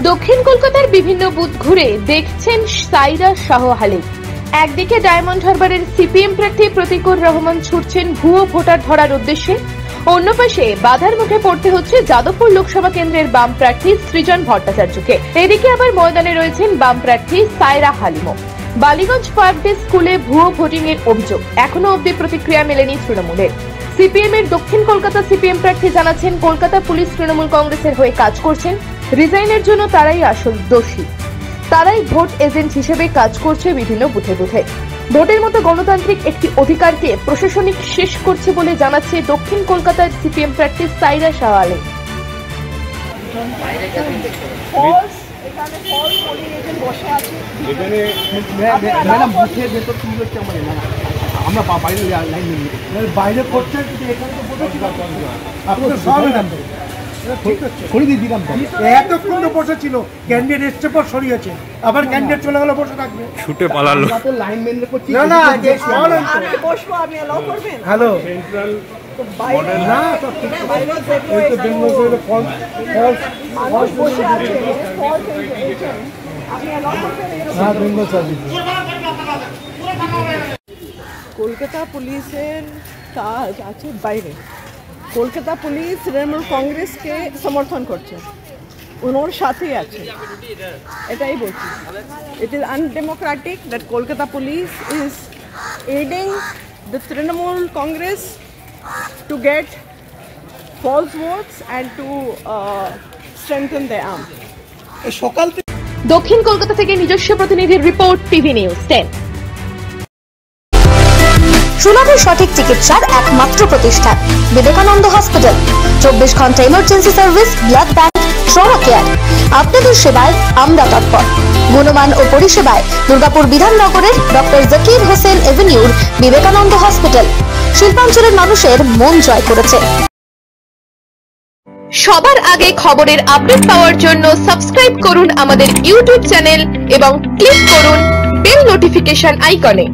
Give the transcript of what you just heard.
দক্ষিণ কলকাতার বিভিন্ন বুথ ঘুরে দেখছেন সাইরা শাহ আলী। একদিকে ডায়মন্ড হারবারের সিপিএম প্রার্থী প্রতীকুর রহমান ছুটছেন ভুয়ো ভোটার ধরার উদ্দেশ্যে, অন্য পাশে বাধার মুখে পড়তে হচ্ছে যাদবপুর লোকসভা কেন্দ্রের বাম প্রার্থী সৃজন ভট্টাচার্যকে। এদিকে আবার ময়দানে রয়েছেন বাম প্রার্থী সাইরা হালিমও। বালিগঞ্জ পার্ক ডে স্কুলে ভুয়ো ভোটিং এর অভিযোগ, এখনো অব্দি প্রতিক্রিয়া মেলেনি তৃণমূলের। সিপিএম এর দক্ষিণ কলকাতা সিপিএম প্রার্থী জানাচ্ছেন কলকাতা পুলিশ তৃণমূল কংগ্রেসের হয়ে কাজ করছেন, রিজাইনের জন্য তারাই আসল দোষী, তারাই ভোট এজেন্ট হিসেবে কাজ করছে বিভিন্ন বুথে বুথে। ভোটের মতো গণতান্ত্রিক একটি অধিকারকে প্রশাসনিক শেষ করছে বলে জানাচ্ছে দক্ষিণ কলকাতার সিপিএম প্রার্থী সাইরা শাহ আলী। বাইরে করছে এতক্ষণ বসে ছিল, ক্যান্ডিডেট এসছে পর সরিয়েছে, আবার ক্যান্ডিডেট চলে গেল, বসে থাকবে, ছুটে পালালো। হ্যালো কলকাতা পুলিশের কাজ আছে বাইরে। কলকাতা পুলিশ তৃণমূল কংগ্রেসকে সমর্থন করছে, ওনার সাথেই আছে, এটাই বলছি। It is undemocratic that Kolkata police is adding the Trinamool Congress to get false votes and to strengthen their arm. সকাল দক্ষিণ কলকাতা থেকে নিজস্ব প্রতিনিধির রিপোর্ট, টিভি নিউজ 10। সুলভে সঠিক চিকিৎসার একমাত্র প্রতিষ্ঠান বিবেকানন্দ হসপিটাল। 24 ঘন্টা emergency service, blood bank, trauma care. আপনাদের সেবায় আমরা তৎপর। গুণমান ও পরিষেবায় দুর্গাপুর বিধাননগরের ডক্টর জাকির হোসেন এভিনিউর বিবেকানন্দ হসপিটাল শিল্পাঞ্চলের মানুষের মন জয় করেছে। সবার আগে খবরের আপডেট পাওয়ার জন্য সাবস্ক্রাইব করুন আমাদের ইউটিউব চ্যানেল এবং ক্লিক করুন বেল নোটিফিকেশন আইকনে।